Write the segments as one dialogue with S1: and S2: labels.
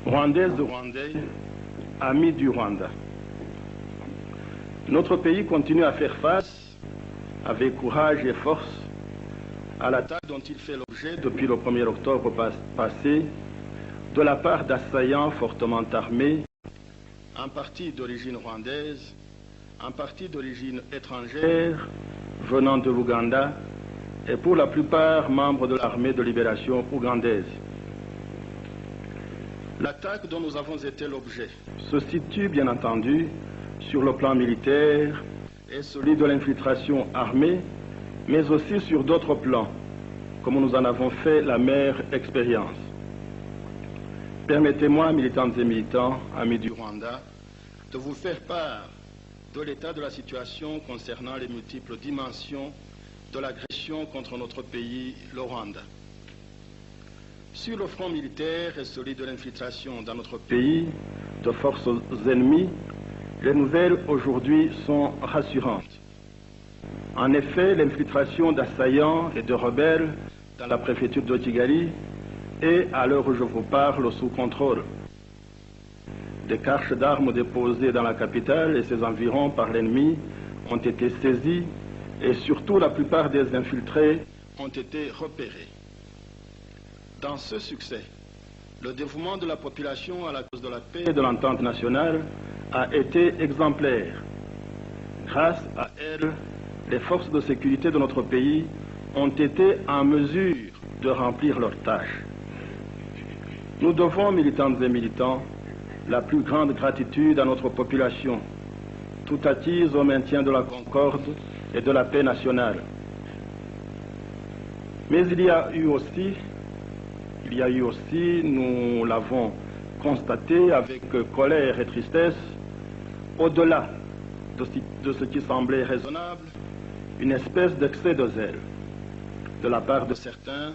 S1: Rwandaises et Rwandais, amis du Rwanda. Notre pays continue à faire face, avec courage et force, à l'attaque dont il fait l'objet depuis le 1er octobre passé, de la part d'assaillants fortement armés, en partie d'origine rwandaise, en partie d'origine étrangère, venant de l'Ouganda, et pour la plupart membres de l'armée de libération ougandaise. L'attaque dont nous avons été l'objet se situe bien entendu sur le plan militaire et celui de l'infiltration armée, mais aussi sur d'autres plans, comme nous en avons fait la mère expérience. Permettez-moi, militantes et militants, amis du Rwanda, de vous faire part de l'état de la situation concernant les multiples dimensions de l'agression contre notre pays, le Rwanda. Sur le front militaire et celui de l'infiltration dans notre pays de forces ennemies, les nouvelles aujourd'hui sont rassurantes. En effet, l'infiltration d'assaillants et de rebelles dans la préfecture de Kigali est, à l'heure où je vous parle, sous contrôle. Des caches d'armes déposées dans la capitale et ses environs par l'ennemi ont été saisies et surtout la plupart des infiltrés ont été repérés. Dans ce succès, le dévouement de la population à la cause de la paix et de l'entente nationale a été exemplaire. Grâce à elle, les forces de sécurité de notre pays ont été en mesure de remplir leurs tâches. Nous devons, militantes et militants, la plus grande gratitude à notre population, tout attise au maintien de la concorde et de la paix nationale. Mais il y a eu aussi, nous l'avons constaté avec colère et tristesse, au-delà de ce qui semblait raisonnable, une espèce d'excès de zèle de la part de certains,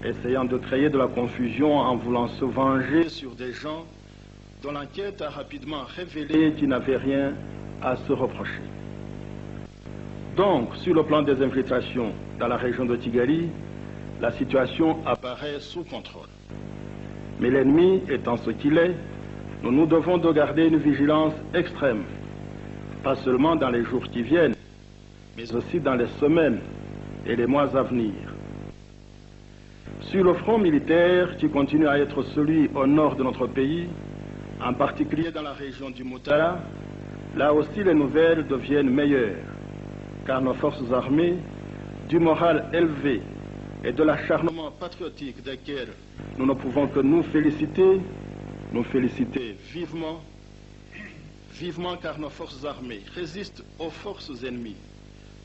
S1: essayant de créer de la confusion en voulant se venger sur des gens dont l'enquête a rapidement révélé qu'ils n'avaient rien à se reprocher. Donc, sur le plan des infiltrations dans la région de Kigali, la situation apparaît sous contrôle. Mais l'ennemi étant ce qu'il est, nous nous devons de garder une vigilance extrême, pas seulement dans les jours qui viennent, mais aussi dans les semaines et les mois à venir. Sur le front militaire qui continue à être celui au nord de notre pays, en particulier dans la région du Mutara, là aussi les nouvelles deviennent meilleures, car nos forces armées, du moral élevé et de l'acharnement patriotique desquels nous ne pouvons que nous féliciter vivement, car nos forces armées résistent aux forces ennemies,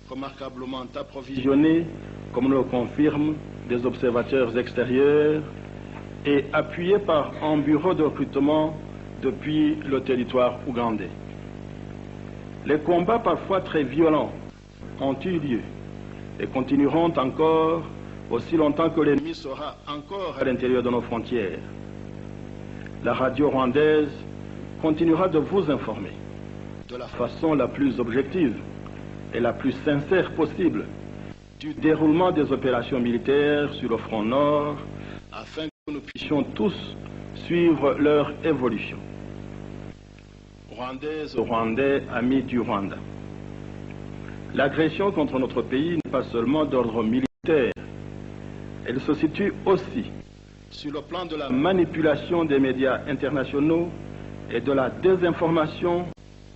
S1: remarquablement approvisionnées, comme nous le confirment des observateurs extérieurs, et appuyées par un bureau de recrutement depuis le territoire ougandais. Les combats parfois très violents ont eu lieu et continueront encore aussi longtemps que l'ennemi sera encore à l'intérieur de nos frontières. La radio rwandaise continuera de vous informer de la façon la plus objective et la plus sincère possible du déroulement des opérations militaires sur le front nord afin que nous puissions tous suivre leur évolution. Rwandaises, Rwandais, amis du Rwanda. L'agression contre notre pays n'est pas seulement d'ordre militaire, elle se situe aussi sur le plan de la manipulation des médias internationaux et de la désinformation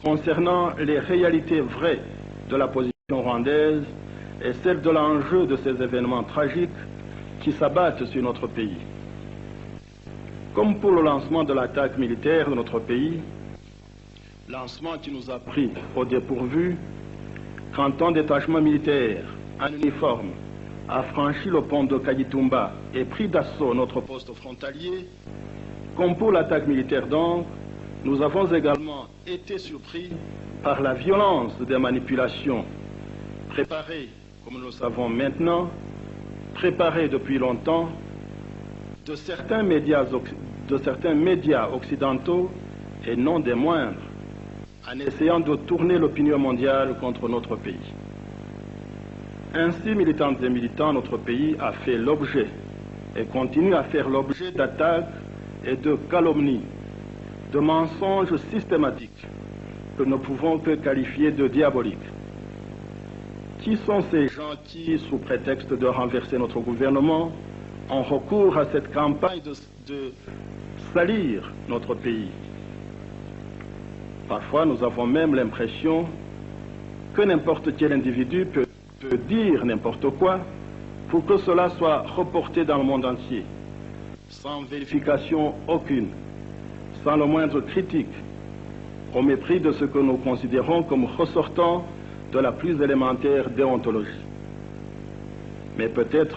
S1: concernant les réalités vraies de la position rwandaise et celle de l'enjeu de ces événements tragiques qui s'abattent sur notre pays. Comme pour le lancement de l'attaque militaire de notre pays, lancement qui nous a pris au dépourvu, quand un détachement militaire en uniforme a franchi le pont de Kagitumba et pris d'assaut notre poste frontalier, comme pour l'attaque militaire donc, nous avons également été surpris par la violence des manipulations préparées, comme nous le savons maintenant, préparées depuis longtemps, de certains médias occidentaux et non des moindres, en essayant de tourner l'opinion mondiale contre notre pays. Ainsi, militantes et militants, notre pays a fait l'objet et continue à faire l'objet d'attaques et de calomnies, de mensonges systématiques que nous ne pouvons que qualifier de diaboliques. Qui sont ces gens qui, sous prétexte de renverser notre gouvernement, ont recours à cette campagne de salir notre pays? Parfois, nous avons même l'impression que n'importe quel individu peut dire n'importe quoi pour que cela soit reporté dans le monde entier, sans vérification aucune, sans le moindre critique, au mépris de ce que nous considérons comme ressortant de la plus élémentaire déontologie. Mais peut-être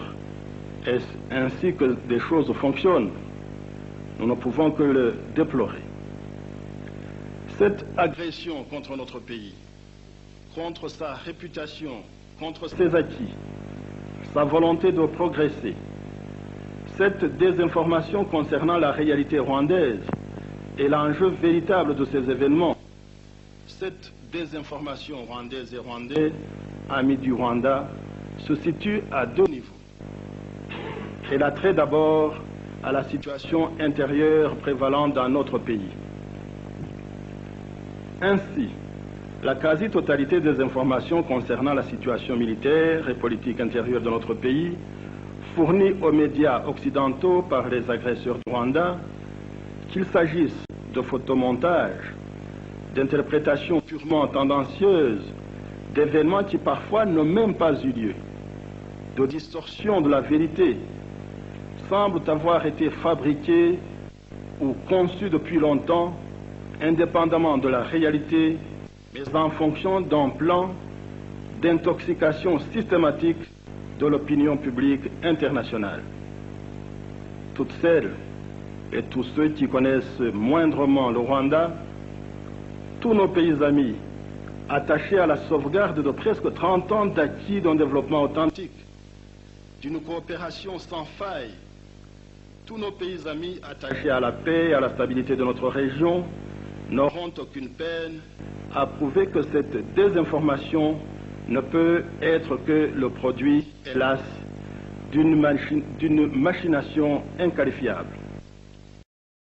S1: est-ce ainsi que des choses fonctionnent. Nous ne pouvons que le déplorer. Cette agression contre notre pays, contre sa réputation, contre ses acquis, sa volonté de progresser, cette désinformation concernant la réalité rwandaise et l'enjeu véritable de ces événements, cette désinformation rwandaise et rwandais, amis du Rwanda, se situe à deux niveaux. Elle a trait d'abord à la situation intérieure prévalente dans notre pays. Ainsi, la quasi-totalité des informations concernant la situation militaire et politique intérieure de notre pays, fournies aux médias occidentaux par les agresseurs du Rwanda, qu'il s'agisse de photomontages, d'interprétations purement tendancieuses, d'événements qui parfois n'ont même pas eu lieu, de distorsions de la vérité, semblent avoir été fabriqués ou conçus depuis longtemps, indépendamment de la réalité, mais en fonction d'un plan d'intoxication systématique de l'opinion publique internationale. Toutes celles et tous ceux qui connaissent moindrement le Rwanda, tous nos pays amis, attachés à la sauvegarde de presque 30 ans d'acquis d'un développement authentique, d'une coopération sans faille, tous nos pays amis attachés à la paix et à la stabilité de notre région, n'auront aucune peine à prouver que cette désinformation ne peut être que le produit, hélas, d'une machination inqualifiable.